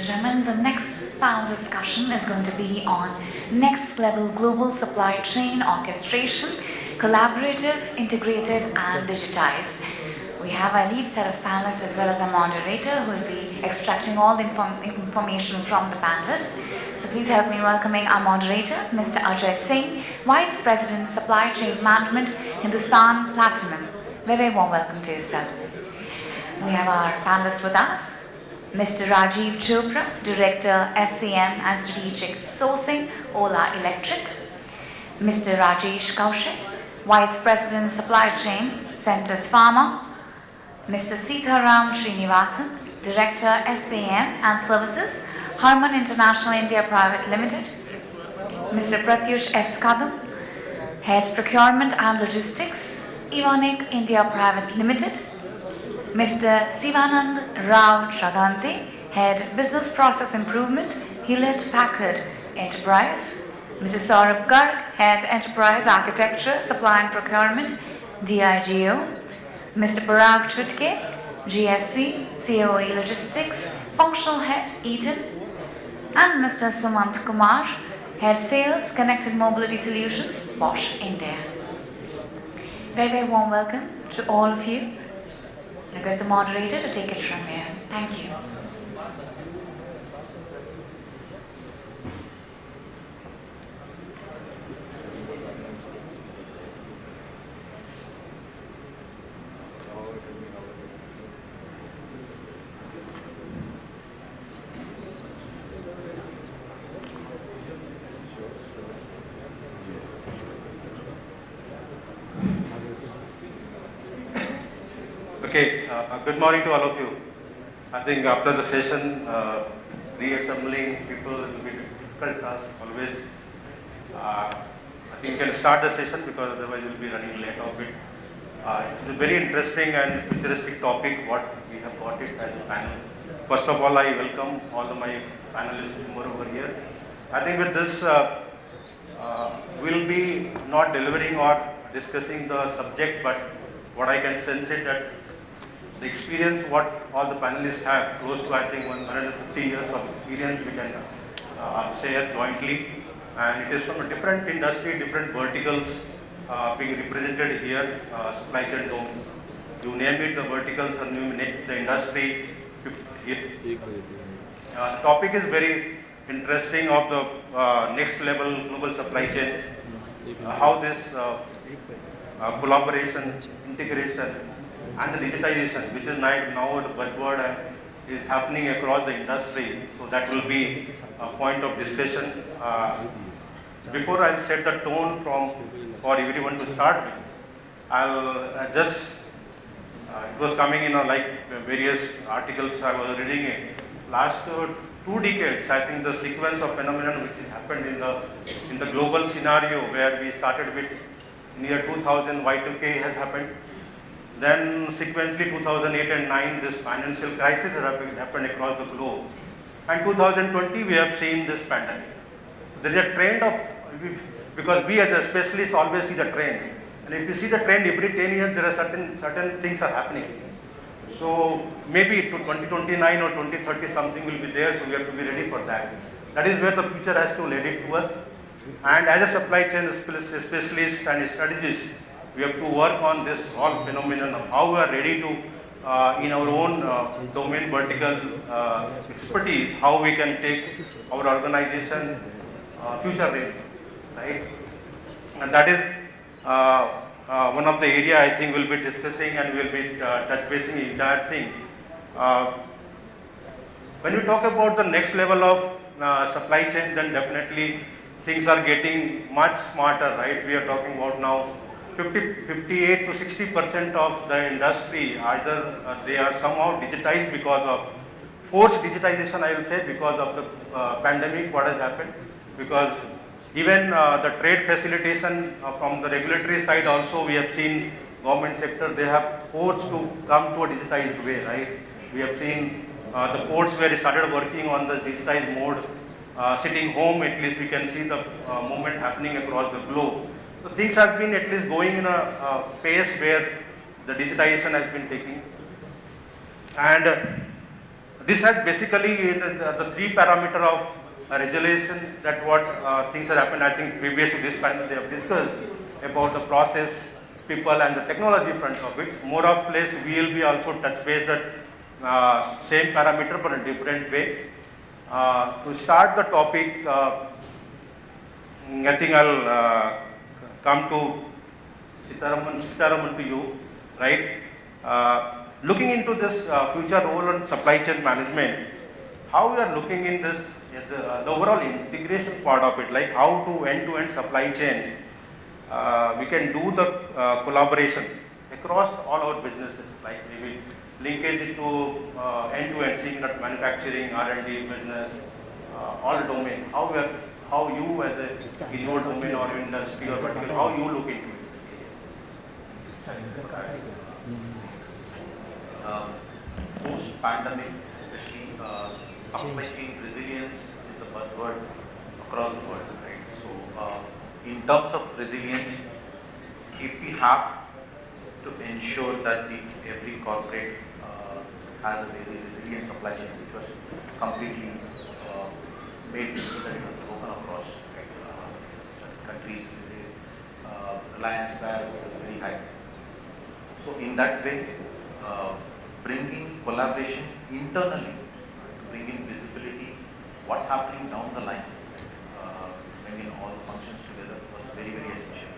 gentlemen, the next panel discussion is going to be on next level global supply chain orchestration, collaborative, integrated, and digitized. We have a lead set of panelists as well as a moderator who will be extracting all the information from the panelists. So please help me in welcoming our moderator, Mr. Ajay Singh, Vice President, Supply Chain Management, Hindustan Platinum. Very warm welcome to you, sir. We have our panelists with us. Mr. Rajeev Chopra, Director, SCM and Strategic Sourcing, Ola Electric. Mr. Rajesh Kaushik, Vice President, Supply Chain, Sentiss Pharma. Mr. Seetharam Srinivasan, Director, SCM and Services, Harman International India Private Limited. Mr. Pratyush S. Kadam, Head Procurement and Logistics, Evonik India Private Limited. Mr. Sivanand Rao Chaganti, Head Business Process Improvement, Hewlett Packard Enterprise. Mr. Saurabh Garg, Head Enterprise Architecture, Supply and Procurement, Diageo. Mr. Parag Chutke, GSC, COE Logistics, Functional Head, Eaton. And Mr. Sumanth Kumar, Head Sales, Connected Mobility Solutions, Bosch, India. Very, very warm welcome to all of you. I request the moderator to take it from here. Thank you. Okay, good morning to all of you. I think after the session, reassembling people will be a difficult task always. I think you can start the session because otherwise you will be running late of it. It's a very interesting and futuristic topic what we have got it as a panel. First of all, I welcome all of my panelists who are over here. I think with this, we'll be not delivering or discussing the subject, but what I can sense it that the experience what all the panelists have, close to I think 150 years of experience we can share jointly, and it is from a different industry, different verticals being represented here, supply chain zone. You name it, the verticals and you name the industry. The topic is very interesting of the next level global supply chain, how this collaboration, integration, and the digitization, which is now the buzzword and is happening across the industry. So that will be a point of discussion. Before I set the tone for everyone to start with, I'll just, it was coming in like various articles I was reading it. Last 2 decades, I think the sequence of phenomenon which has happened in the global scenario where we started with near 2000, Y2K has happened. Then sequentially 2008 and 9, this financial crisis has happened across the globe. And 2020, we have seen this pandemic. There is a trend of, because we as a specialist always see the trend. And if you see the trend every 10 years, there are certain things are happening. So maybe to 2029 or 2030 something will be there, so we have to be ready for that. That is where the future has to lead it to us. And as a supply chain specialist and strategist, we have to work on this whole phenomenon of how we are ready to, in our own domain vertical expertise, how we can take our organization future ready, right? And that is one of the area I think we'll be discussing and we'll be touch basing the entire thing. When we talk about the next level of supply chain, then definitely things are getting much smarter, right? We are talking about now 58 to 60% of the industry, either they are somehow digitized because of forced digitization, I will say, because of the pandemic, what has happened. Because even the trade facilitation from the regulatory side also, we have seen government sector, they have forced to come to a digitized way, right? We have seen the ports where they started working on the digitized mode. Sitting home, at least we can see the movement happening across the globe. So things have been at least going in a pace where the digitization has been taking. And This has basically the three parameter of resolution that what things have happened. I think previously this panel they have discussed about the process, people and the technology front of it. More or less we will be also touch base that same parameter but a different way. To start the topic, I think I'll come to Seetharam to you, right? Looking into this future role on supply chain management, how we are looking in this, the overall integration part of it, like how to end-to-end supply chain, we can do the collaboration across all our businesses, like maybe linkage it to end-to-end, seeing that manufacturing, R&D, business, all domain, how you as a in your domain or industry or vertical, how you look into it. Post-pandemic, especially supply chain resilience is the buzzword across the world, right? So, in terms of resilience, if we have to ensure that every corporate has a very resilient supply chain, which was completely made so that it was open across countries, reliance where was very high. So, in that way, bringing collaboration internally, bringing visibility, what's happening down the line, bringing all the functions together was very, very essential.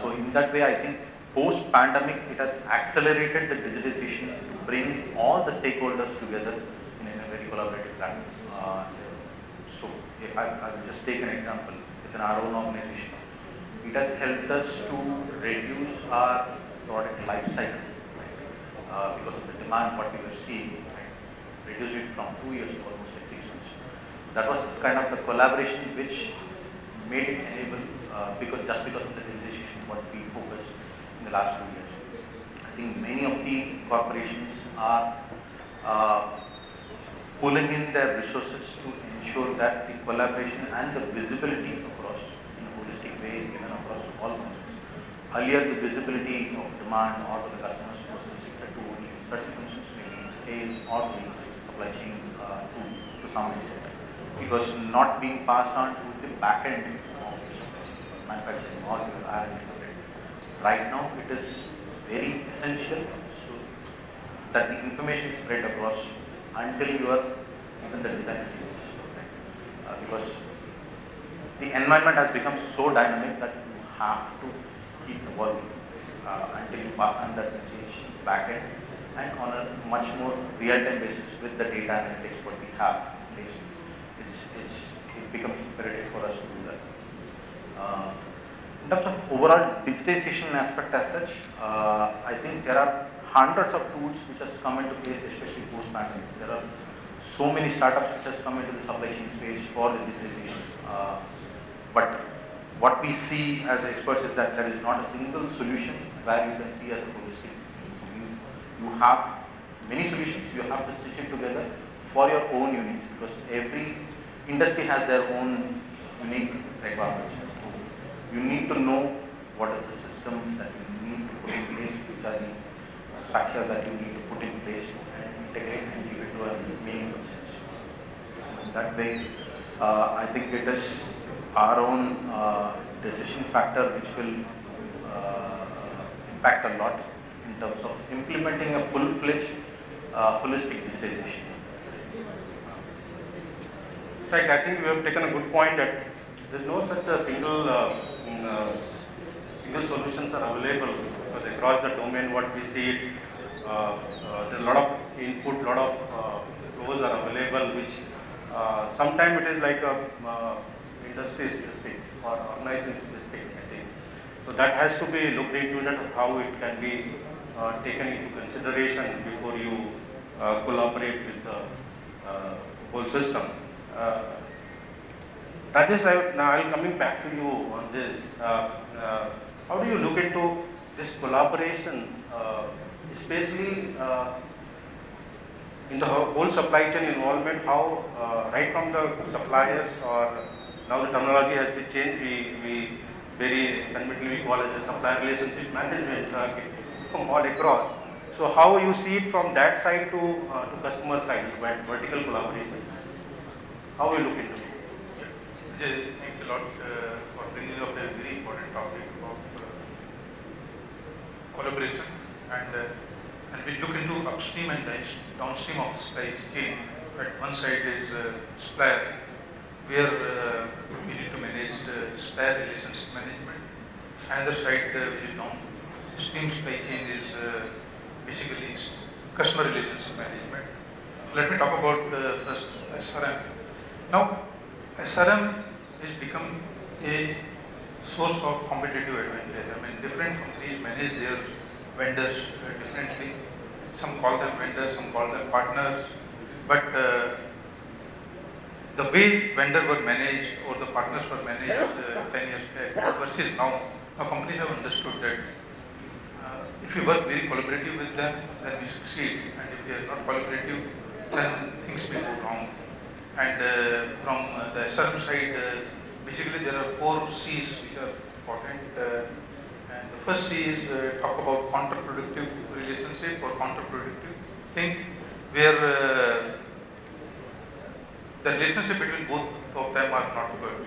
So in that way, I think post-pandemic, it has accelerated the digitization to bring all the stakeholders together in a very collaborative pattern. So if I'll just take an example within our own organization. It has helped us to reduce our product life cycle. Because of the demand what we were seeing, reduced it from 2 years to almost like 6 months. That was kind of the collaboration which made it enable because of the digitization what we focused in the last 2 years. I think many of the corporations are pulling in their resources to ensure that the collaboration and the visibility across in a holistic way is given across all functions. Earlier, the visibility of demand or to the customers was restricted to only certain functions, maybe sales or the supply chain to some extent. It was not being passed on to the back end of manufacturing or the R&D. Right now, it is very essential so that the information is spread across until you are even the design stage. Because the environment has become so dynamic that you have to keep evolving until you pass on that message back end and on a much more real-time basis with the data analytics what we have. It becomes imperative for us to do that. In terms of overall digitization aspect as such, I think there are hundreds of tools which has come into place, especially post-pandemic. There are so many startups which has come into the supply chain space for digitization. But what we see as experts is that there is not a single solution where you can see as a holistic. So you have many solutions, you have to stitch it together for your own units because every industry has their own unique requirements. So you need to know what is the system that you need to put in place, which are the structure that you need to put in place and integrate and give it to a meaningful sense. So in that way, I think it is our own decision factor which will impact a lot in terms of implementing a full-fledged holistic digitization. Right, I think we have taken a good point that there is no such a single solutions are available because across the domain what we see it, there is a lot of input, a lot of flows are available which sometimes it is like a industry specific or organization specific, I think. So that has to be looked into that how it can be taken into consideration before you collaborate with the whole system. Rajesh, now I'll coming back to you on this. How do you look into this collaboration, especially in the whole supply chain involvement? How right from the suppliers or now the terminology has been changed. We very conveniently we call it a supplier relationship management from all across. So how you see it from that side to customer side, vertical collaboration? How you look into it? Ajay, thanks a lot for bringing up a very important topic of collaboration, and we look into upstream and downstream of the supply chain. At one side is supplier, where we need to manage supplier relationship management. Another side, which is downstream supply chain, is basically customer relationship management. So let me talk about first SRM. Now, SRM has become a source of competitive advantage. I mean, different companies manage their vendors differently. Some call them vendors, some call them partners. But the way vendors were managed or the partners were managed 10 years back versus now companies have understood that if we work very collaborative with them, then we succeed. And if we are not collaborative, then things may go wrong. And from the SRM side, basically there are 4 C's which are important. And the first C is talk about counterproductive relationship or counterproductive thing, where the relationship between both of them are not good.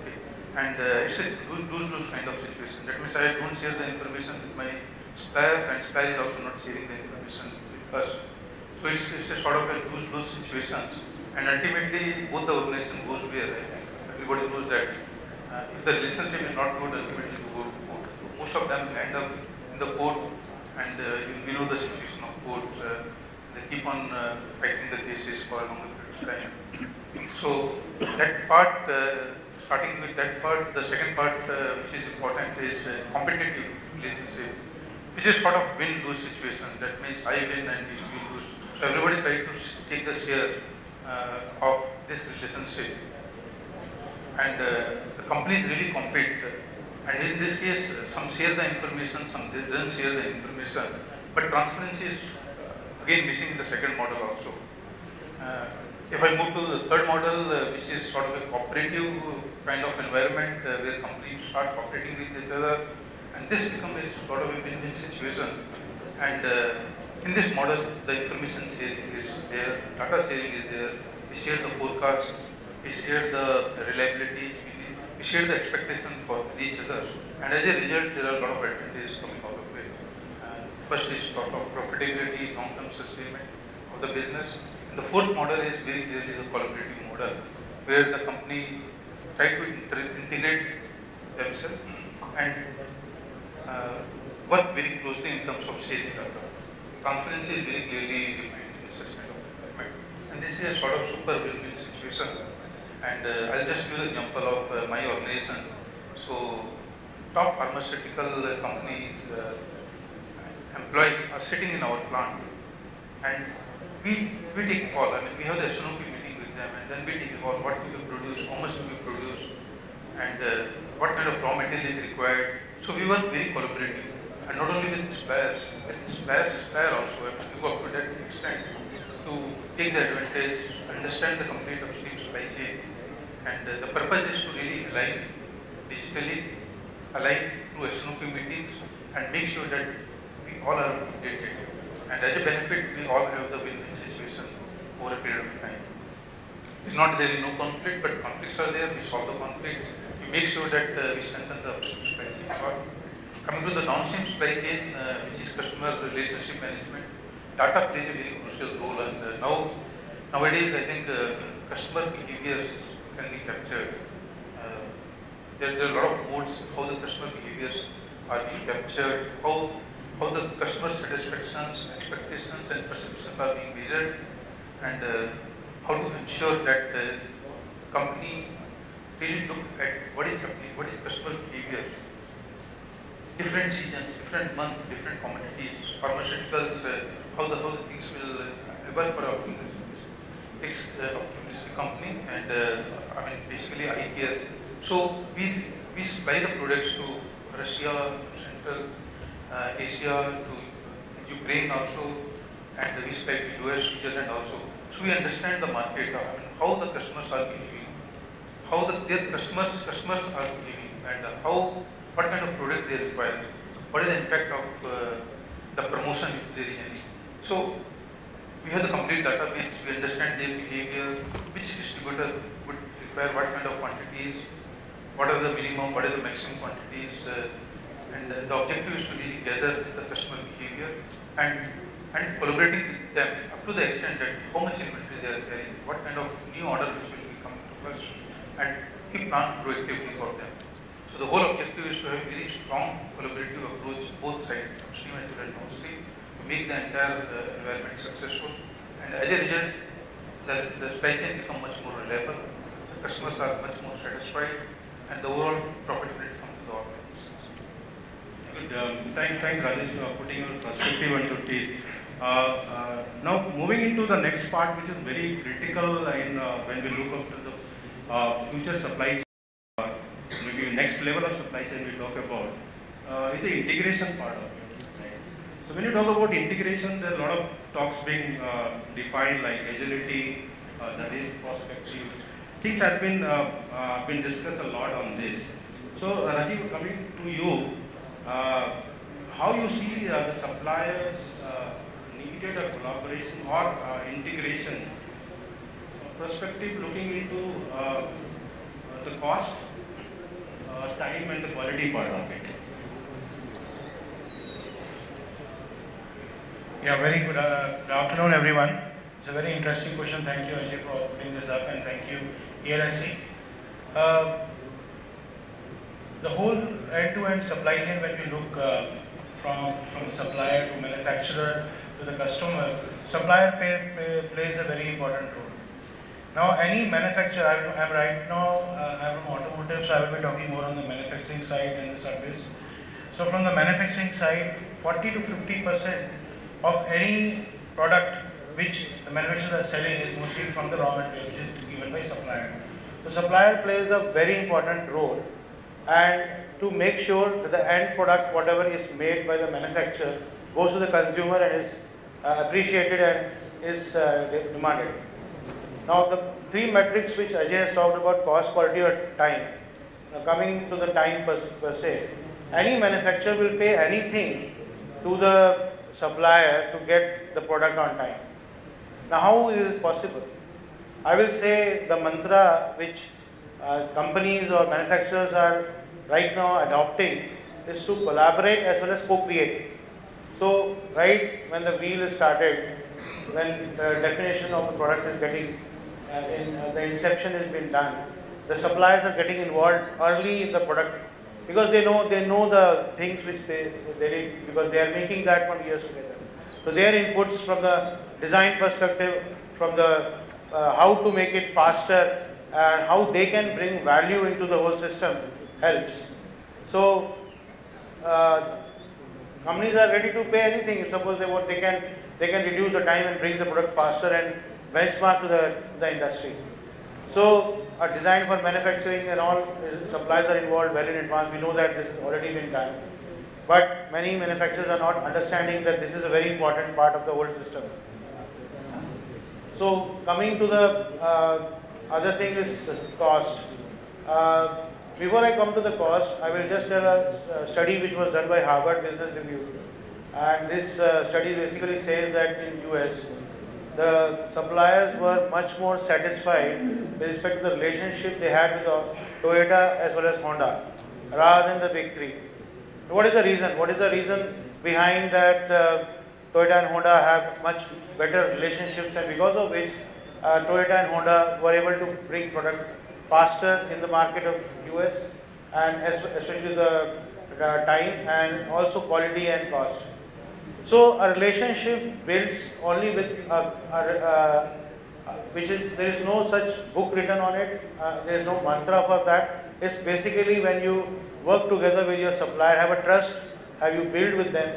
Okay. And it's a lose-lose kind of situation. That means I don't share the information with my supplier, and supplier is also not sharing the information with us. So it's a sort of a lose-lose situation. And ultimately, both the organization goes where everybody knows that if the relationship is not good, ultimately you go to court. Most of them end up in the court, and you know the situation of court. They keep on fighting the cases for a longer period of time. So that part, starting with that part, the second part which is important is competitive relationship, which is sort of win-lose situation. That means I win and you lose. So everybody tries to take the share of this relationship, and the companies really compete. And in this case, some share the information, some don't share the information. But transparency is again missing in the second model also. If I move to the third model, which is sort of a cooperative kind of environment where companies start cooperating with each other, and this becomes a sort of a win-win situation. And in this model, the information sharing is there, data sharing is there, we share the forecast, we share the reliability, we share the expectation for each other. And as a result, there are a lot of advantages coming out of it. First is sort of profitability, long-term sustainment of the business. And the fourth model is very clearly the collaborative model, where the company try to integrate themselves and work very closely in terms of sales data. Transparency is very clearly defined in such kind of environment. And this is a sort of super win-win situation. And I'll just give an example of my organization. So, top pharmaceutical companies, employees are sitting in our plant, and we take a call. I mean, we have the SNOP meeting with them, and then we take a call, what do we produce, how much do we produce, and what kind of raw material is required. So we work very collaboratively, and not only with suppliers, but supplier also have to go up to that extent to take the advantage, understand the complete upstream supply chain. And the purpose is to really align digitally, align through SNOP meetings, and make sure that we all are updated. And as a benefit, we all have the win-win situation over a period of time. It's not there is no conflict, but conflicts are there. We solve the conflicts. We make sure that we strengthen the upstream supply chain part. Coming to the downstream supply chain, which is customer relationship management, data plays a very crucial role. And nowadays, I think customer behaviors can be captured. There are a lot of modes how the customer behaviors are being captured, how the customer satisfactions, expectations and perceptions are being measured, and how to ensure that the company really look at what is happening, what is customer behavior. Different seasons, different months, different commodities, pharmaceuticals, how the things will work for optimistic company, and basically eye care. So we supply the products to Russia, to Central Asia, to Ukraine also, and we supply to US, Switzerland also. So we understand the market, how the customers are behaving, how their customers are behaving, and what kind of product they require, what is the impact of the promotion if there is any. So we have the complete database, we understand their behavior, which distributor would require what kind of quantities, what are the minimum, what are the maximum quantities, and the objective is to really gather the customer behavior and collaborating with them up to the extent that how much inventory they are carrying, what kind of new order which will be coming to us, and keep plan proactively for them. So the whole objective is to have a very strong collaborative approach, both sides, upstream as well as downstream, to make the entire environment successful. And as a result, the supply chain become much more reliable, the customers are much more satisfied, and the overall profitability comes to the organization. Good. Thanks, Rajesh, for putting your perspective onto it. Now, moving into the next part, which is very critical in when we look up to the future supply chain, maybe next level of supply chain we talk about, is the integration part of it. Right? So when you talk about integration, there are a lot of talks being defined, like agility, the risk perspective. Things have been discussed a lot on this. So Rajeev, coming to you, how you see the suppliers needed a collaboration or integration perspective, looking into the cost, time and the quality part of it. Yeah, very good. Good afternoon, everyone. It's a very interesting question. Thank you, Ajay, for putting this up, and thank you, ELSC. The whole end-to-end supply chain, when we look from the supplier to manufacturer to the customer, supplier plays a very important role. Now, any manufacturer, I'm right now, I'm from automotive, so I will be talking more on the manufacturing side and the service. So from the manufacturing side, 40 to 50% of any product which the manufacturers are selling is mostly from the raw material, which is given by supplier. The supplier plays a very important role, and to make sure that the end product, whatever is made by the manufacturer, goes to the consumer and is appreciated and is demanded. Now, the three metrics which Ajay has talked about, cost, quality or time. Now, coming to the time per se, any manufacturer will pay anything to the supplier to get the product on time. Now, how is it possible? I will say the mantra which companies or manufacturers are right now adopting is to collaborate as well as co-create. So, right when the wheel is started, when the definition of the product is getting, the inception has been done, the suppliers are getting involved early in the product because they know the things which they need, because they are making that for years together. So their inputs from the design perspective, from the how to make it faster and how they can bring value into the whole system helps. So companies are ready to pay anything. If suppose they want, they can reduce the time and bring the product faster and benchmark to the industry. So a design for manufacturing and all, suppliers are involved well in advance. We know that this has already been done. But many manufacturers are not understanding that this is a very important part of the whole system. So coming to the other thing is cost. Before I come to the cost, I will just tell a study which was done by Harvard Business Review. And this study basically says that in US, the suppliers were much more satisfied with respect to the relationship they had with Toyota as well as Honda, rather than the big three. So what is the reason? What is the reason behind that Toyota and Honda have much better relationships, and because of which Toyota and Honda were able to bring product faster in the market of US, and especially the time and also quality and cost. So a relationship builds only with there is no such book written on it. There is no mantra for that. It's basically when you work together with your supplier, have a trust, have you build with them,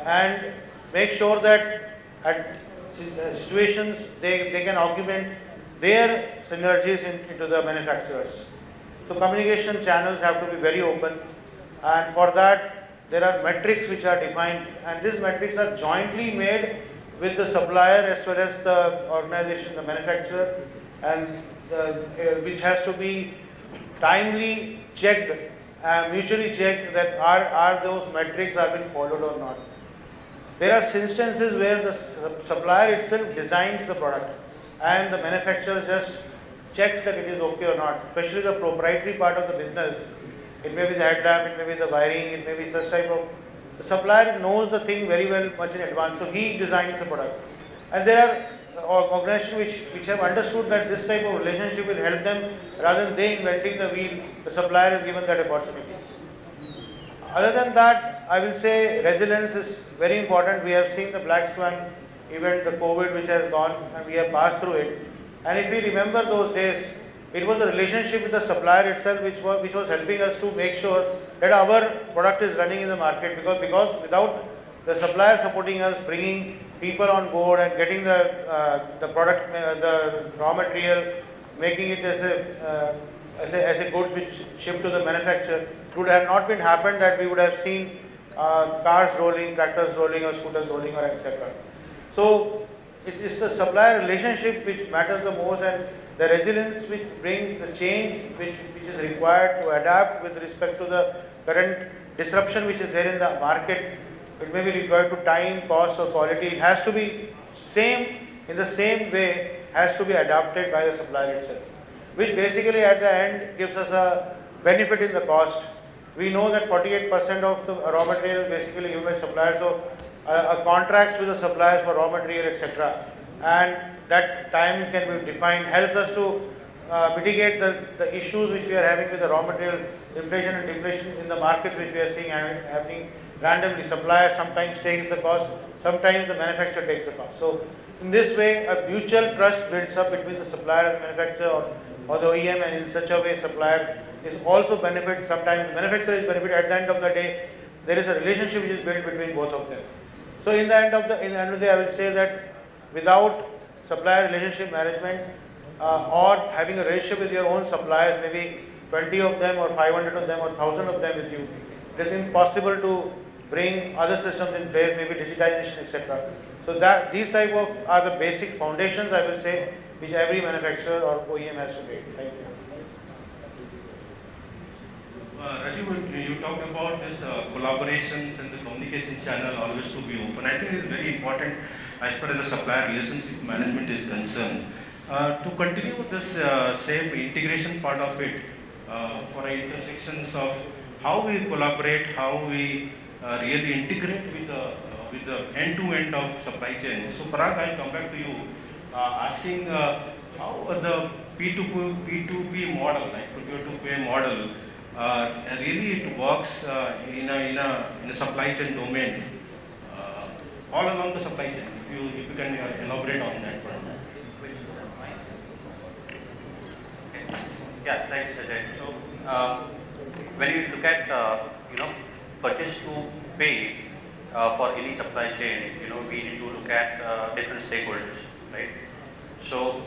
and make sure that at situations they can augment their synergies into the manufacturers. So communication channels have to be very open, and for that there are metrics which are defined, and these metrics are jointly made with the supplier as well as the organization, the manufacturer, and which has to be timely checked, mutually checked that are those metrics are being followed or not. There are instances where the supplier itself designs the product and the manufacturer just checks that it is okay or not, especially the proprietary part of the business. It may be the headlamp, it may be the wiring, it may be such type of. The supplier knows the thing very well, much in advance, so he designs the product. And there are organizations which have understood that this type of relationship will help them rather than they inventing the wheel, the supplier is given that opportunity. Other than that, I will say resilience is very important. We have seen the black swan event, the COVID which has gone, and we have passed through it. And if we remember those days, it was the relationship with the supplier itself which was helping us to make sure that our product is running in the market, because without the supplier supporting us, bringing people on board and getting the product, the raw material, making it as a goods which shipped to the manufacturer, it would have not been happened that we would have seen cars rolling, tractors rolling, or scooters rolling, or etc. So it is the supplier relationship which matters the most, and the resilience which brings the change which is required to adapt with respect to the current disruption which is there in the market. It may be required to time, cost, or quality. It has to be in the same way, has to be adapted by the supplier itself, which basically at the end gives us a benefit in the cost. We know that 48% of the raw material is basically given by suppliers, so a contract with the suppliers for raw material, etc. And that time can be defined, helps us to mitigate the issues which we are having with the raw material inflation and deflation in the market, which we are seeing happening randomly. Supplier sometimes takes the cost, sometimes the manufacturer takes the cost. So in this way, a mutual trust builds up between the supplier and manufacturer, or the OEM, and in such a way supplier is also benefit, sometimes the manufacturer is benefit. At the end of the day, there is a relationship which is built between both of them. So in the end of the day, I will say that without supplier relationship management, or having a relationship with your own suppliers, maybe 20 of them or 500 of them or 1000 of them with you, it is impossible to bring other systems in place, maybe digitization, etc. So that these type of are the basic foundations, I will say, which every manufacturer or OEM has to make. Thank you. Rajeev, you talked about this collaborations and the communication channel always to be open. I think it is very important as far as the supplier relationship management is concerned. To continue this same integration part of it, for intersections of how we collaborate, how we really integrate with the end-to-end of supply chain. So Parag, I'll come back to you, asking how the P2P model, like procure-to-pay model, really it works in a supply chain domain, all along the supply chain. If you can elaborate on that front. Yeah, thanks, Ajay. So, when you look at purchase to pay for any supply chain, we need to look at different stakeholders, right? So,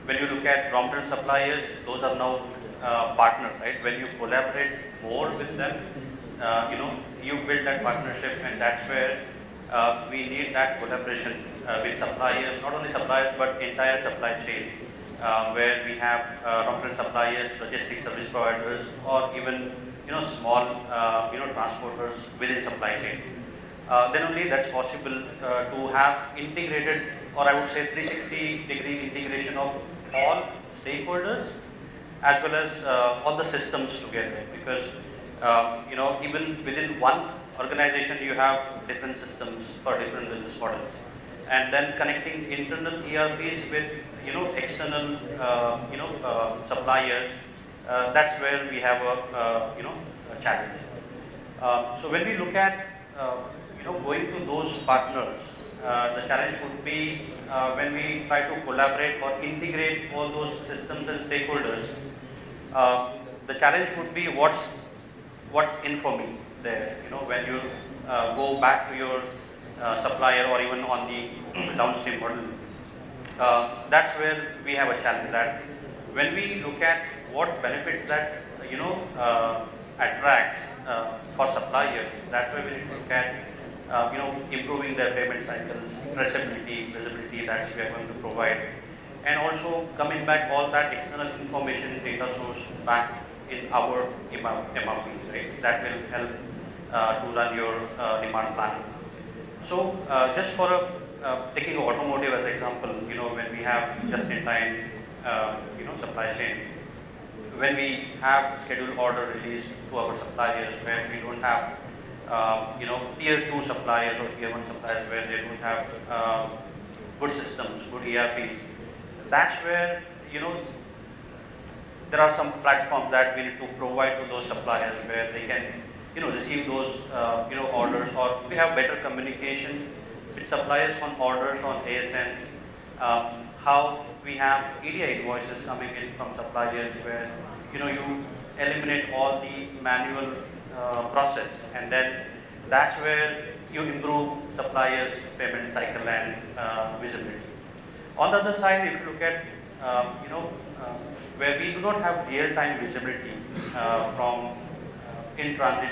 when you look at raw material suppliers, those are now partners, right? When you collaborate more with them, you build that partnership, and that's where we need that collaboration with suppliers, not only suppliers but entire supply chain, where we have raw material suppliers, logistics service providers, or even small transporters within supply chain. Then only that's possible to have integrated, or I would say 360-degree integration of all stakeholders as well as all the systems together, because even within one organization you have different systems for different business models, and then connecting internal ERPs with external suppliers, that's where we have a challenge. So when we look at going to those partners, the challenge would be when we try to collaborate or integrate all those systems and stakeholders. The challenge would be what's in for me there. When you go back to your supplier or even on the downstream model, that's where we have a challenge. That when we look at what benefits that attracts for suppliers, that's where we need to look at improving their payment cycles, traceability, visibility that we are going to provide, and also coming back all that external information data source back in our MRPs, right? That will help to run your demand plan So just for taking automotive as example, when we have just-in-time, supply chain, when we have scheduled order released to our suppliers, where we don't have, tier 2 suppliers or tier 1 suppliers where they don't have good systems, good ERPs, that's where, there are some platforms that we need to provide to those suppliers where they can, receive those, orders, or we have better communication with suppliers on orders on ASN, how we have EDI invoices coming in from suppliers where, you eliminate all the manual process, and then that's where you improve suppliers' payment cycle and visibility. On the other side, if you look at, where we do not have real-time visibility from in-transit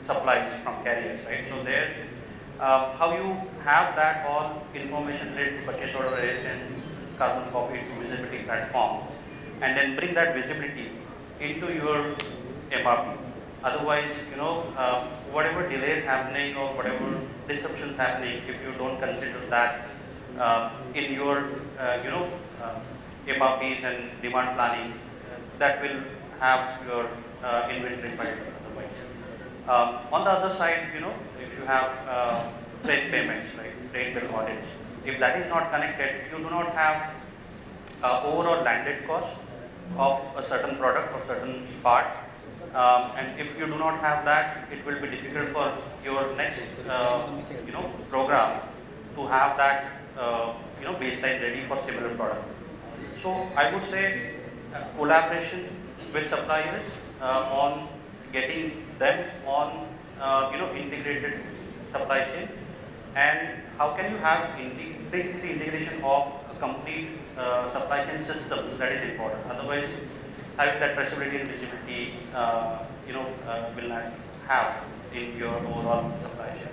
supplies from carriers, right? So there, how you have that all information related to purchase order and carbon copy to visibility platform, and then bring that visibility into your MRP. Otherwise, whatever delays happening or whatever disruptions happening, if you don't consider that in your, MRPs and demand planning, that will have your inventory piled otherwise. On the other side, if you have freight payments, like freight bill audits, if that is not connected, you do not have overall landed cost of a certain product or certain part. And if you do not have that, it will be difficult for your next, program to have that, baseline ready for similar product. So I would say collaboration with suppliers on getting them on, integrated supply chain, and how can you have basically integration of a complete supply chain systems, that is important. Otherwise, having that traceability and visibility, will not have in your overall supply chain.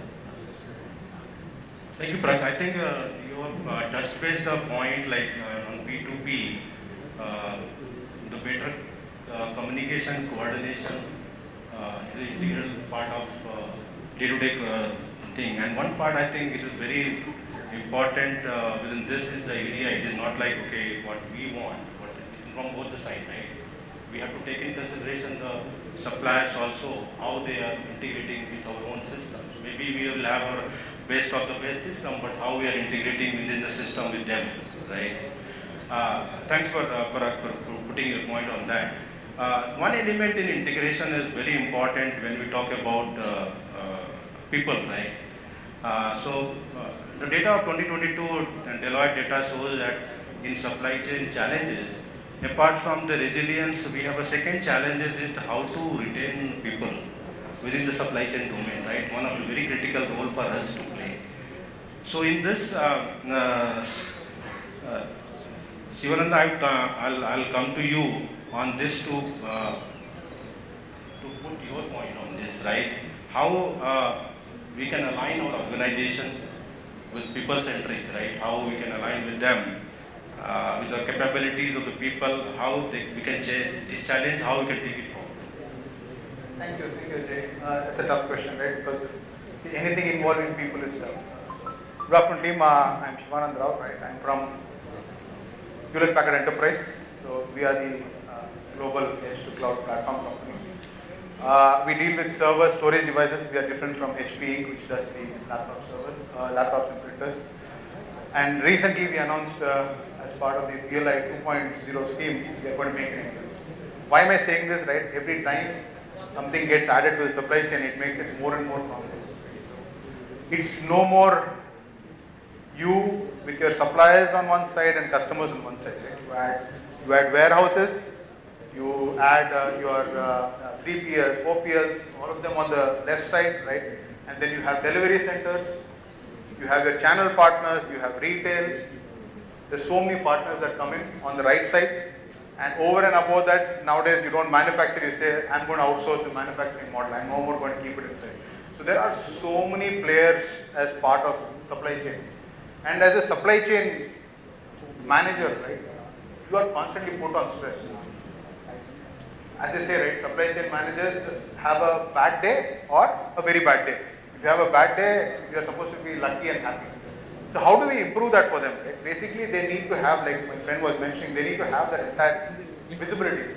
Thank you, Parag. I think you have touched base the point like on P2P, the better communication, coordination is an integral part of day-to-day thing. And one part I think it is very important within this is the area. It is not like, okay, what we want, but from both the sides, right? We have to take in consideration the suppliers also, how they are integrating with our own systems. Maybe we will have our best of the best system, but how we are integrating within the system with them, right? Thanks for Parag for putting your point on that. One element in integration is very important when we talk about people, right? The data of 2022 and Deloitte data shows that in supply chain challenges, apart from the resilience, we have a second challenge is how to retain people within the supply chain domain, right? One of the very critical role for us to play. So in this, Sivanand, I'll come to you on this to put your point on this, right? How we can align our organization with people-centric, right? How we can align with them, with the capabilities of the people, how we can change this challenge, how we can take it forward. Thank you, Ajay. That's a tough question, right? Because anything involving people is tough. Good afternoon, team. I'm Sivanand, right? I'm from Hewlett Packard Enterprise. So we are the global edge to cloud platform company. We deal with server storage devices. We are different from HP, which does the laptop servers, laptops and printers. And recently we announced as part of the PLI 2.0 scheme, we are going to make an impact. Why am I saying this, right? Every time something gets added to the supply chain, it makes it more and more complex. It's no more you with your suppliers on one side and customers on one side, right? You add warehouses, you add your 3PLs, 4PLs, all of them on the left side, right? And then you have delivery centers, you have your channel partners, you have retail. There's so many partners that come in on the right side. And over and above that, nowadays you don't manufacture, you say, I'm going to outsource the manufacturing model, I'm no more going to keep it inside. So there are so many players as part of supply chain. And as a supply chain manager, right, you are constantly put on stress. As I say, right, supply chain managers have a bad day or a very bad day. If you have a bad day, you are supposed to be lucky and happy. So how do we improve that for them? Right? Basically, they need to have, like my friend was mentioning, they need to have that entire visibility.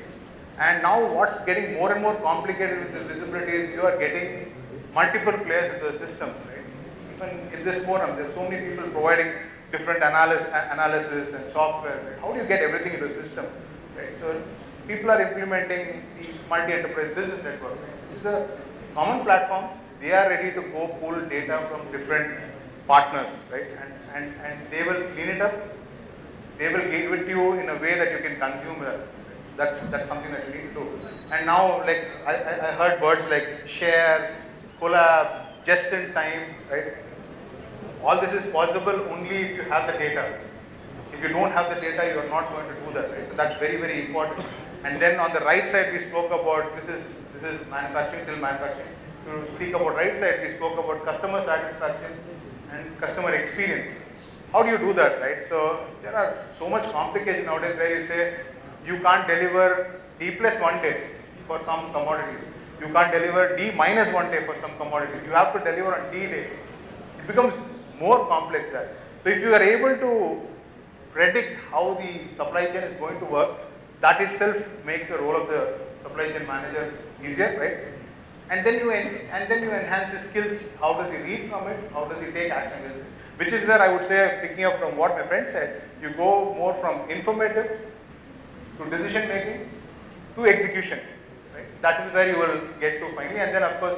And now what's getting more and more complicated with this visibility is you are getting multiple players into the system. Right? Even in this forum, there's so many people providing different analysis and software. Right? How do you get everything into the system? Right? So people are implementing the multi-enterprise business network. Right? This is a common platform. They are ready to go pull data from different partners, right? And they will clean it up. They will give it to you in a way that you can consume it. That's something that you need to do. And now, like I heard words like share, collab, just in time, right? All this is possible only if you have the data. If you don't have the data, you are not going to do that, right? So that's very, very important. And then on the right side, we spoke about this is manufacturing till manufacturing. To speak about right side, we spoke about customer satisfaction and customer experience. How do you do that, right? So there are so much complication nowadays where you say you can't deliver D plus 1 day for some commodities. You can't deliver D minus 1 day for some commodities. You have to deliver on D day. It becomes more complex there. So if you are able to predict how the supply chain is going to work, that itself makes the role of the supply chain manager easier, right? And then you enhance his skills. How does he read from it? How does he take action with it? Which is where I would say, picking up from what my friend said, you go more from informative to decision making to execution. Right? That is where you will get to finally. And then of course,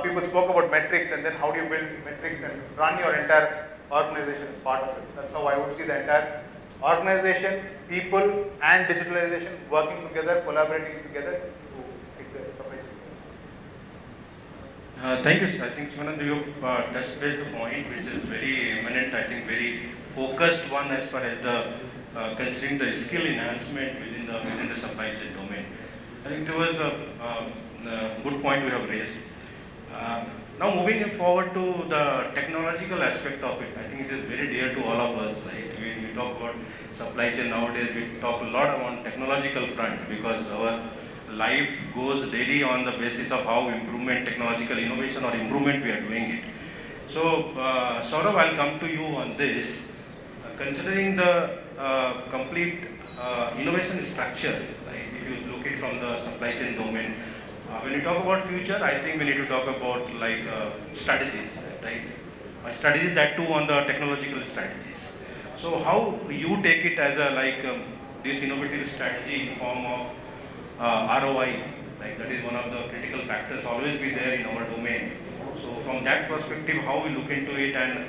people spoke about metrics, and then how do you build metrics and run your entire organization as part of it. That's how I would see the entire organization, people and digitalization working together, collaborating together to take the supply chain. Thank you, sir. I think Sivanand, you touched base the point, which is very eminent, I think very focused one as far as the considering the skill enhancement within the supply chain domain. I think there was a good point we have raised. Now moving forward to the technological aspect of it, I think it is very dear to all of us. Right? When we talk about supply chain nowadays, we talk a lot on technological front because our life goes daily on the basis of how improvement, technological innovation or improvement we are doing it. So, Saurabh, I'll come to you on this. Considering the complete innovation structure, like if you look it from the supply chain domain, when you talk about future, I think we need to talk about like strategies, right? Strategies that too on the technological strategies. So, how you take it as a this innovative strategy in form of ROI, like that is one of the critical factors always be there in our domain. So from that perspective, how we look into it and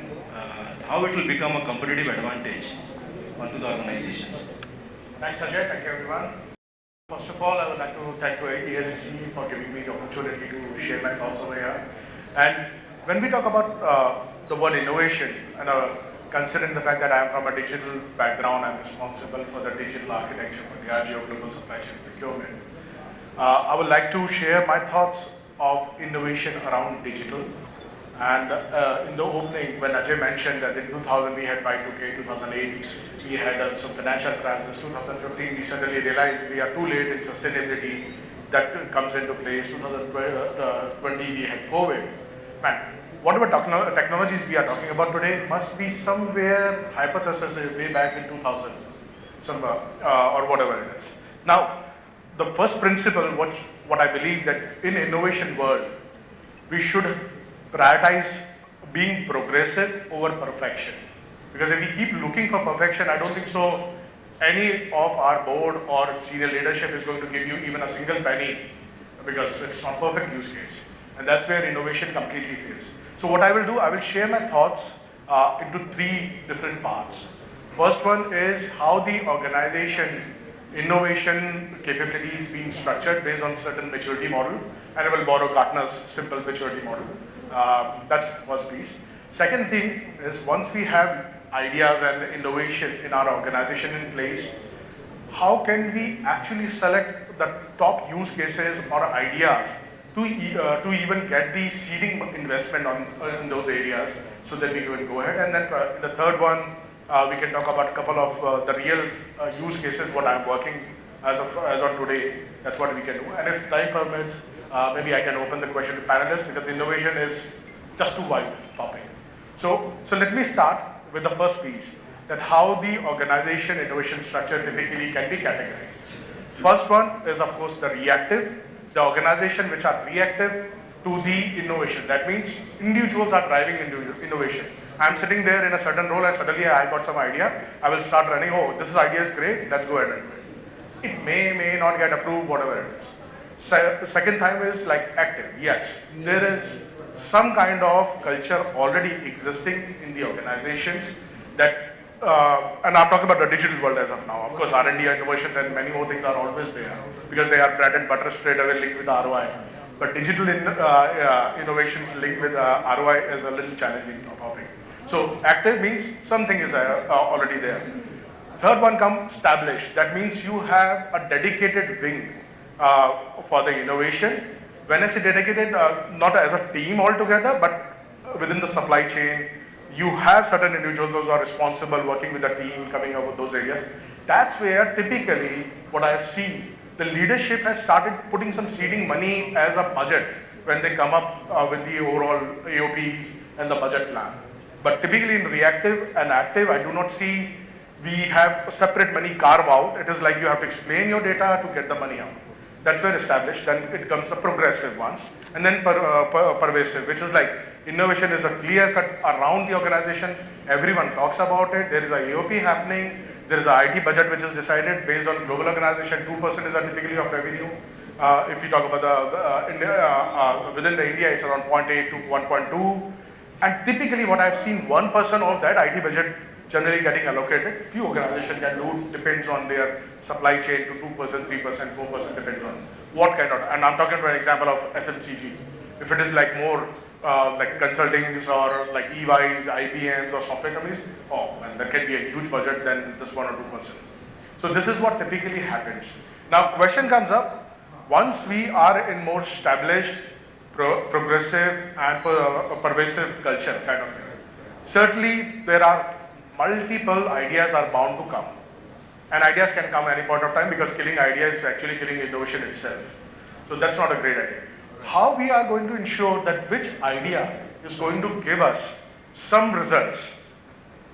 how it will become a competitive advantage onto the organizations. Thanks Ajay, thank you everyone. First of all, I would like to thank ELSC for giving me the opportunity to share my thoughts over here. And when we talk about the word innovation, and considering the fact that I am from a digital background, I'm responsible for the digital architecture for Diageo global supply chain procurement. I would like to share my thoughts of innovation around digital. And in the opening, when Ajay mentioned that in 2000 we had Y2K, 2008 we had some financial crisis, 2015 we suddenly realized we are too late in sustainability, that comes into place, 2020 we had COVID. Man, whatever technologies we are talking about today must be somewhere hypothesized way back in 2000, somewhere, or whatever it is. Now, the first principle, what I believe that in innovation world, we should prioritize being progressive over perfection. Because if we keep looking for perfection, I don't think so any of our board or senior leadership is going to give you even a single penny, because it's not perfect use case. And that's where innovation completely fails. So what I will do, I will share my thoughts into three different parts. First one is how the organization innovation capability is being structured based on certain maturity model, and I will borrow Gartner's simple maturity model. That's the first piece. Second thing is once we have ideas and innovation in our organization in place, how can we actually select the top use cases or ideas to even get the seeding investment in those areas so that we can go ahead. And then the third one, we can talk about a couple of the real use cases what I'm working as on today. That's what we can do. And if time permits, maybe I can open the question to panelists, because innovation is just too wide topic. So let me start with the first piece, that how the organization innovation structure typically can be categorized. First one is of course the reactive, the organization which are reactive to the innovation. That means individuals are driving innovation. I'm sitting there in a certain role and suddenly I got some idea. I will start running, oh, this idea is great, let's go ahead and do it. It may not get approved, whatever it is. Second time is like active. Yes, there is some kind of culture already existing in the organizations that, and I'm talking about the digital world as of now. Of course, R&D innovations and many more things are always there because they are bread and butter straight away linked with ROI. But digital innovations linked with ROI is a little challenging topic. So active means something is already there. Third one comes established. That means you have a dedicated wing for the innovation. When I say dedicated, not as a team altogether, but within the supply chain, you have certain individuals who are responsible working with the team, coming up with those areas. That's where typically what I have seen, the leadership has started putting some seeding money as a budget when they come up with the overall AOP and the budget plan. But typically in reactive and active, I do not see we have separate money carve out. It is like you have to explain your data to get the money out. That's where established. Then it comes the progressive ones, and then pervasive, which is like innovation is a clear cut around the organization. Everyone talks about it. There is a AOP happening. There is a IT budget which is decided based on global organization. 2% is typically of revenue. If you talk about the within the India, it's around 0.8 to 1.2. And typically what I've seen, 1% of that IT budget generally getting allocated. Few organizations can do, depends on their supply chain, to 2%, 3%, 4%, depends on what kind of, and I'm talking for an example of FMCG. If it is like more like consultings or like EYs, IBMs or software companies, oh, and there can be a huge budget than this 1 or 2%. So this is what typically happens. Now question comes up, once we are in more established, progressive and pervasive culture kind of thing, certainly there are multiple ideas are bound to come. And ideas can come any point of time because killing ideas is actually killing innovation itself. So that's not a great idea. How we are going to ensure that which idea is going to give us some results?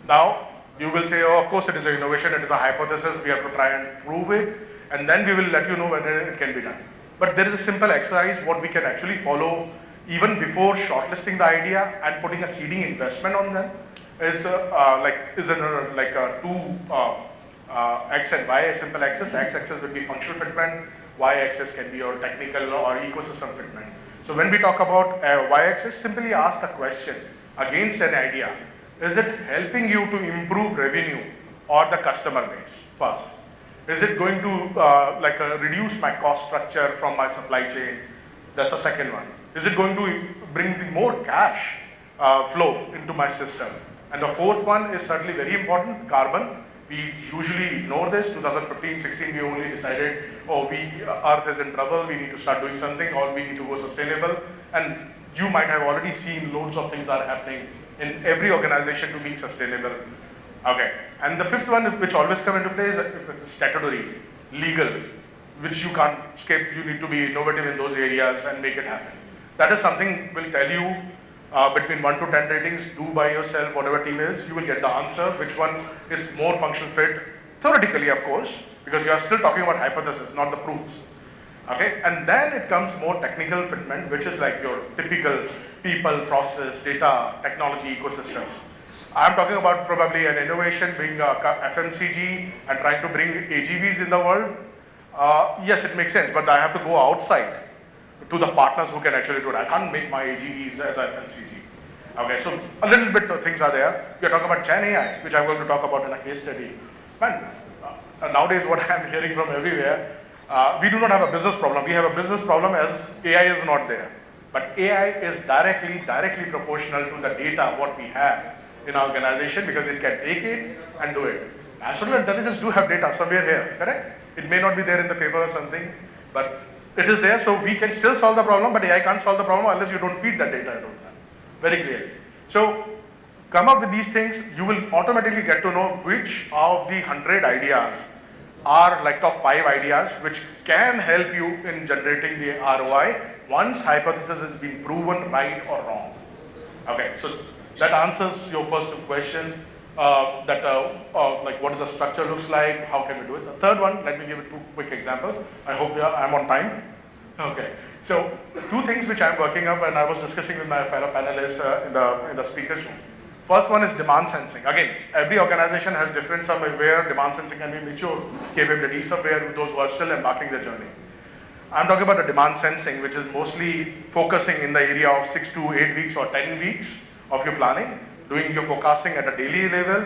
Now, you will say, oh, of course it is an innovation, it is a hypothesis, we have to try and prove it, and then we will let you know whether it can be done. But there is a simple exercise what we can actually follow even before shortlisting the idea and putting a seeding investment on them is like a two X and Y simple axis. X axis would be functional fitment, Y axis can be your technical or ecosystem fitment. So when we talk about Y axis, simply ask a question against an idea. Is it helping you to improve revenue or the customer base first? Is it going to reduce my cost structure from my supply chain? That's the second one. Is it going to bring more cash flow into my system? And the fourth one is certainly very important, carbon. We usually ignore this. 2015, 16, we only decided, oh, Earth is in trouble, we need to start doing something, or we need to go sustainable. And you might have already seen loads of things are happening in every organization to be sustainable. Okay. And the fifth one, which always come into play, is statutory, legal, which you can't skip. You need to be innovative in those areas and make it happen. That is something we'll tell you between 1 to 10 ratings. Do by yourself, whatever team is, you will get the answer, which one is more functional fit, theoretically of course, because you are still talking about hypothesis, not the proofs. Okay, and then it comes more technical fitment, which is like your typical people, process, data, technology ecosystems. I'm talking about probably an innovation being a FMCG and trying to bring AGVs in the world. Yes, it makes sense, but I have to go outside to the partners who can actually do it. I can't make my AGVs as FMCG. Okay, so a little bit of things are there. We are talking about Gen AI, which I'm going to talk about in a case study. Man, nowadays what I'm hearing from everywhere, we do not have a business problem. We have a business problem as AI is not there. But AI is directly proportional to the data what we have in our organization, because it can take it and do it. Natural intelligence do have data somewhere here, correct? It may not be there in the paper or something, but it is there, so we can still solve the problem, but AI can't solve the problem unless you don't feed that data into that. Very clear. So come up with these things, you will automatically get to know which of the 100 ideas are like top 5 ideas which can help you in generating the ROI once hypothesis is being proven right or wrong. Okay, so that answers your first question, like what does the structure looks like, how can we do it. The third one, let me give you two quick examples. I hope I'm on time. Okay, so two things which I'm working on and I was discussing with my fellow panelists in the speakers room. First one is demand sensing. Again, every organization has different, some where demand sensing can be mature capabilities, some where those who are still embarking their journey. I'm talking about the demand sensing, which is mostly focusing in the area of 6 to 8 weeks or 10 weeks of your planning, doing your forecasting at a daily level,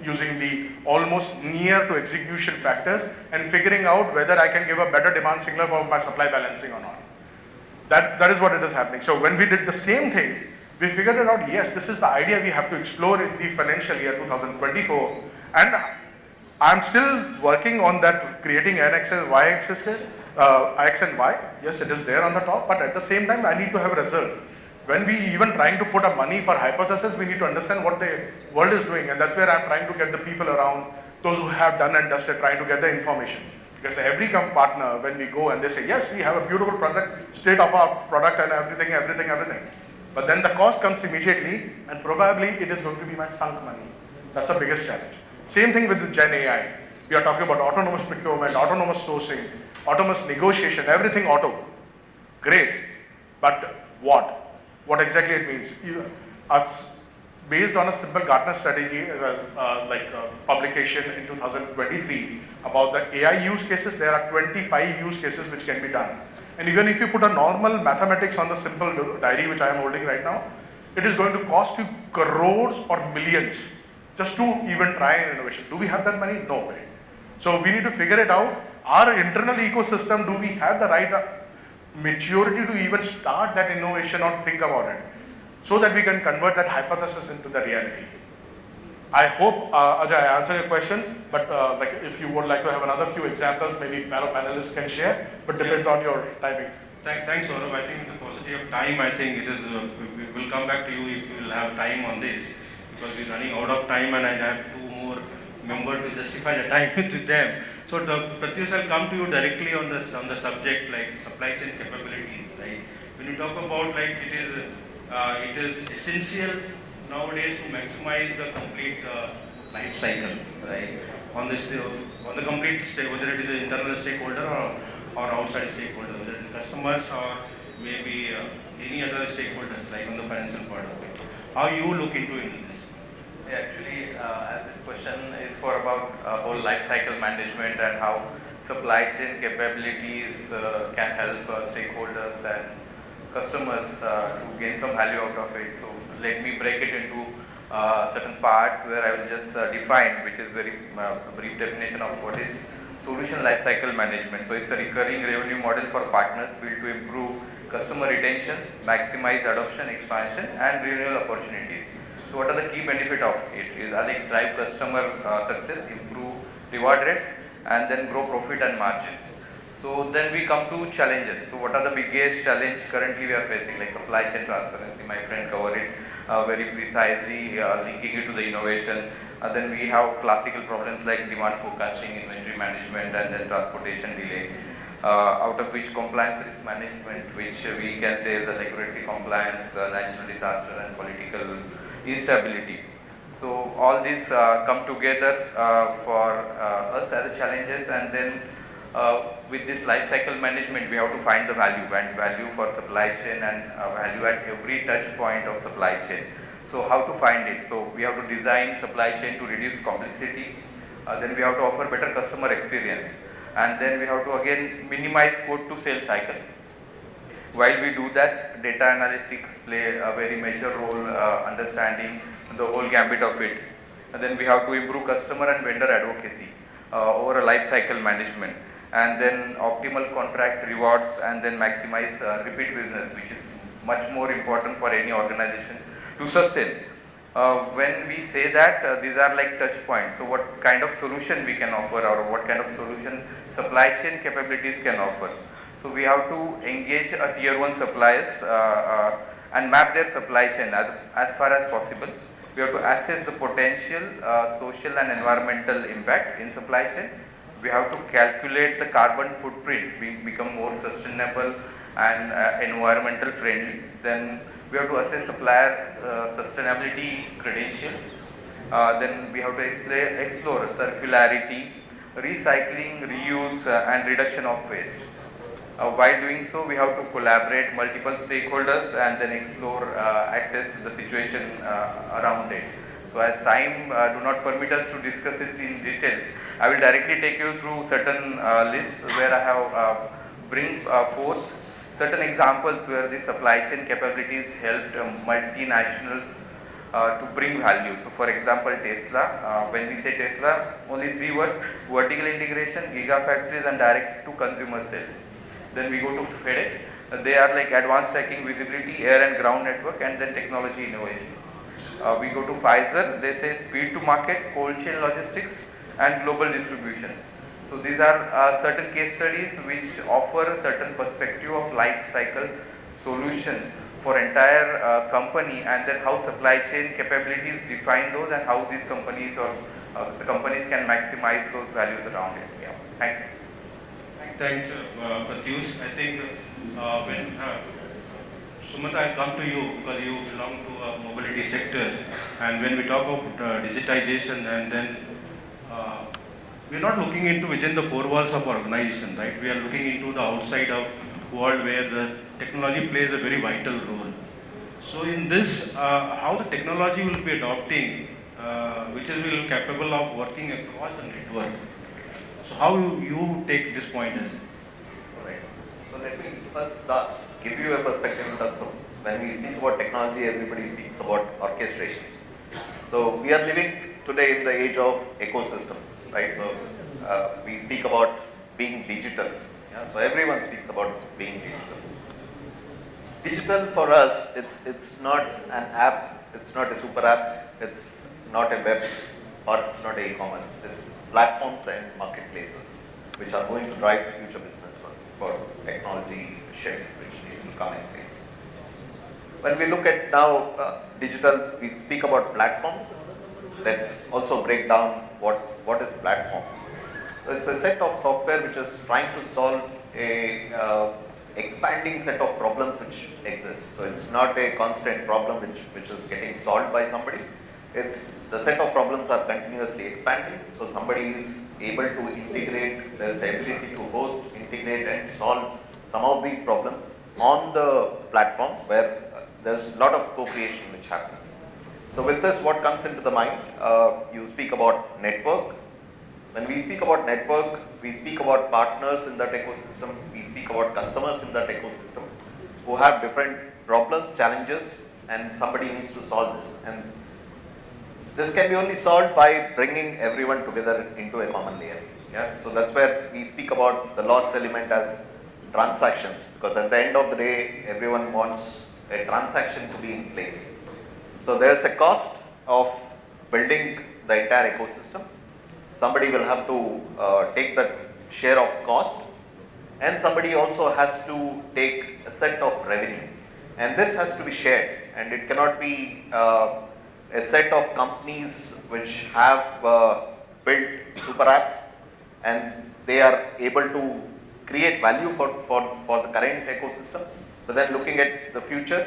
using the almost near to execution factors and figuring out whether I can give a better demand signal for my supply balancing or not. That is what it is happening. So when we did the same thing, we figured it out, yes, this is the idea we have to explore in the financial year 2024. And I'm still working on that, creating an axis, y-axis, X and Y. Yes, it is there on the top, but at the same time, I need to have a result. When we even trying to put a money for hypothesis, we need to understand what the world is doing. And that's where I'm trying to get the people around, those who have done and dusted, trying to get the information. Because every partner, when we go and they say, yes, we have a beautiful product, state of our product and everything. But then the cost comes immediately and probably it is going to be my sunk money. That's the biggest challenge. Same thing with the Gen AI. We are talking about autonomous procurement, autonomous sourcing, autonomous negotiation, everything auto. Great. But what? What exactly it means? It's based on a simple Gartner strategy, publication in 2023 about the AI use cases. There are 25 use cases which can be done. And even if you put a normal mathematics on the simple diary which I am holding right now, it is going to cost you crores or millions just to even try an innovation. Do we have that money? No way. So we need to figure it out. Our internal ecosystem, do we have the right maturity to even start that innovation or think about it, so that we can convert that hypothesis into the reality. I hope, Ajay, I answered your question, but if you would like to have another few examples, maybe fellow panelists can share, but depends on your timings. Thanks, Saurabh. I think the paucity of time, I think it is, we will come back to you if you will have time on this, because we're running out of time and I have two more members to justify the time with them. So Pratyush, I'll come to you directly on the subject like supply chain capabilities, right? When you talk about it is essential nowadays to maximize the complete life cycle, right? On the complete whether it is an internal stakeholder or outside stakeholder, whether it is customers or maybe any other stakeholders, like on the financial part of it. How you look into this? Yeah, actually, as this question is for about whole life cycle management and how supply chain capabilities can help stakeholders and customers to gain some value out of it. So let me break it into certain parts where I will just define, which is very brief definition of what is solution life cycle management. So it's a recurring revenue model for partners built to improve customer retentions, maximize adoption, expansion, and renewal opportunities. So what are the key benefit of it? Is drive customer success, improve reward rates, and then grow profit and margin. So then we come to challenges. So what are the biggest challenge currently we are facing, like supply chain transparency? My friend covered it very precisely, linking it to the innovation. Then we have classical problems like demand forecasting, inventory management, and then transportation delay. Out of which compliance risk management, which we can say is the regulatory compliance, national disaster, and political instability. So all these come together for us as challenges, and then with this life cycle management, we have to find the value for supply chain and value at every touch point of supply chain. So how to find it? So we have to design supply chain to reduce complexity. Then we have to offer better customer experience, and then we have to again minimize quote to sale cycle. While we do that, data analytics play a very major role, understanding the whole gambit of it. And then we have to improve customer and vendor advocacy over a life cycle management, and then optimal contract rewards, and then maximize repeat business, which is much more important for any organization to sustain. When we say that these are like touch points, so what kind of solution we can offer, or what kind of solution supply chain capabilities can offer. So we have to engage a tier 1 suppliers and map their supply chain as far as possible. We have to assess the potential social and environmental impact in supply chain. We have to calculate the carbon footprint, become more sustainable and environmental friendly. Then We have to assess supplier sustainability credentials. Then we have to explore circularity, recycling, reuse, and reduction of waste. While doing so, we have to collaborate multiple stakeholders and then explore, assess the situation around it. So as time do not permit us to discuss it in details, I will directly take you through certain lists where I have bring forth certain examples where the supply chain capabilities helped multinationals to bring value. So for example, Tesla, when we say Tesla, only 3 words: vertical integration, gigafactories, and direct to consumer sales. Then we go to FedEx, they are like advanced tracking, visibility, air and ground network, and then technology innovation. We go to Pfizer, they say speed to market, cold chain logistics, and global distribution. So these are certain case studies which offer a certain perspective of life cycle solution for entire company, and then how supply chain capabilities define those, and how these companies or the companies can maximize those values around it. Yeah. Thank you. Thanks, Pratyush. I think when Sumanth, I come to you because you belong to a mobility sector, and when we talk about digitization, and then we are not looking into within the 4 walls of our organization, right? We are looking into the outside of world where the technology plays a very vital role. So in this, how the technology will be adopting, which is will capable of working across the network. So how you take this point as? Right. So let me first give you a perspective in terms of when we speak about technology, everybody speaks about orchestration. So we are living today in the age of ecosystems, right? So we speak about being digital. Yeah? So everyone speaks about being digital. Digital for us, it's not an app, it's not a super app, it's not a web, or it's not a e-commerce. It's platforms and marketplaces which are going to drive future business for technology shift which needs to come in place. When we look at now digital, we speak about platforms. Let's also break down what is platform. So it's a set of software which is trying to solve a expanding set of problems which exist. So it's not a constant problem which is getting solved by somebody. It's the set of problems are continuously expanding. So somebody is able to integrate, there's ability to host, integrate and solve some of these problems on the platform where there's a lot of co-creation which happens. So with this, what comes into the mind? You speak about network. When we speak about network, we speak about partners in that ecosystem, we speak about customers in that ecosystem who have different problems, challenges, and somebody needs to solve this. And this can be only solved by bringing everyone together into a common layer. Yeah? So that's where we speak about the lost element as transactions, because at the end of the day, everyone wants a transaction to be in place. So there's a cost of building the entire ecosystem. Somebody will have to take the share of cost, and somebody also has to take a set of revenue. And this has to be shared, and it cannot be a set of companies which have built super apps and they are able to create value for the current ecosystem. But then looking at the future,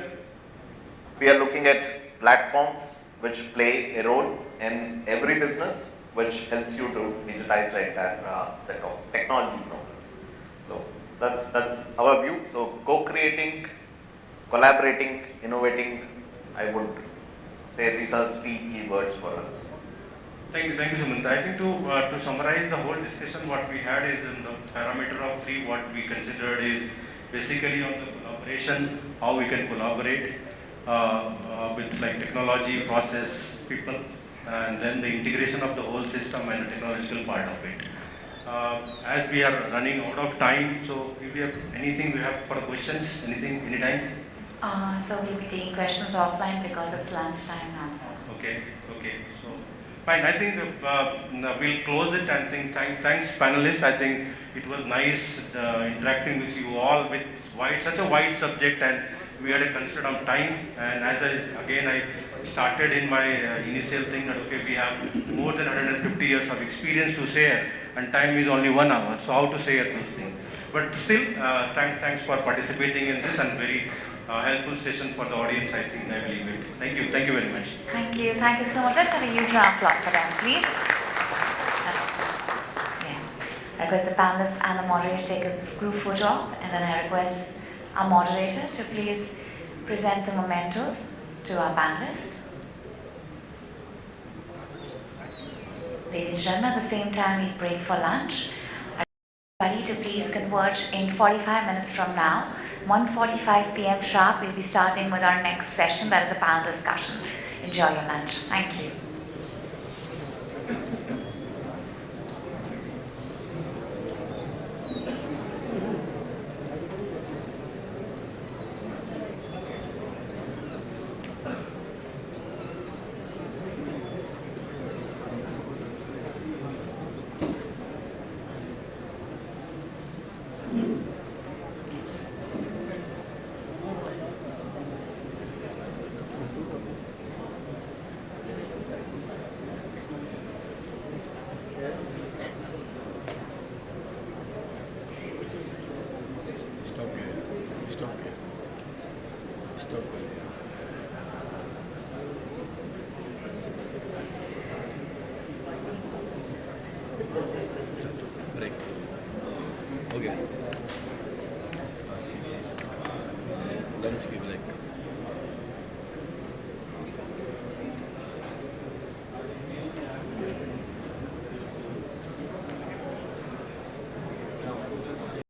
we are looking at platforms which play a role in every business, which helps you to digitize the entire set of technology problems. So that's our view. So co-creating, collaborating, innovating, I would say these are 3 key words for us. Thank you, Sumanth. I think to summarize the whole discussion, what we had is in the parameter of 3, what we considered is basically on the collaboration, how we can collaborate with like technology, process, people, and then the integration of the whole system and the technological part of it. As we are running out of time, so if you have anything we have for questions, anytime? So we'll be taking questions offline because it's lunchtime now, sir. Okay. So, fine. I think we'll close it and think thanks panelists. I think it was nice interacting with you all with such a wide subject, and we had a constraint of time. And as I started in my initial thing that okay, we have more than 150 years of experience to share, and time is only 1 hour. So how to share those things? But still, thanks for participating in this, and very helpful session for the audience. I think I will leave it. Thank you. Thank you very much. Thank you. Thank you so much. Let's have a huge round of applause for them, please. I request the panelists and the moderator to take a group photo, and then I request our moderator to please present the mementos to our panelists. Ladies and gentlemen, at the same time we break for lunch. I request everybody to please converge in 45 minutes from now. 1:45 p.m. sharp, we'll be starting with our next session, that is a panel discussion. Enjoy your lunch. Thank you. Okay. Lunch ki break.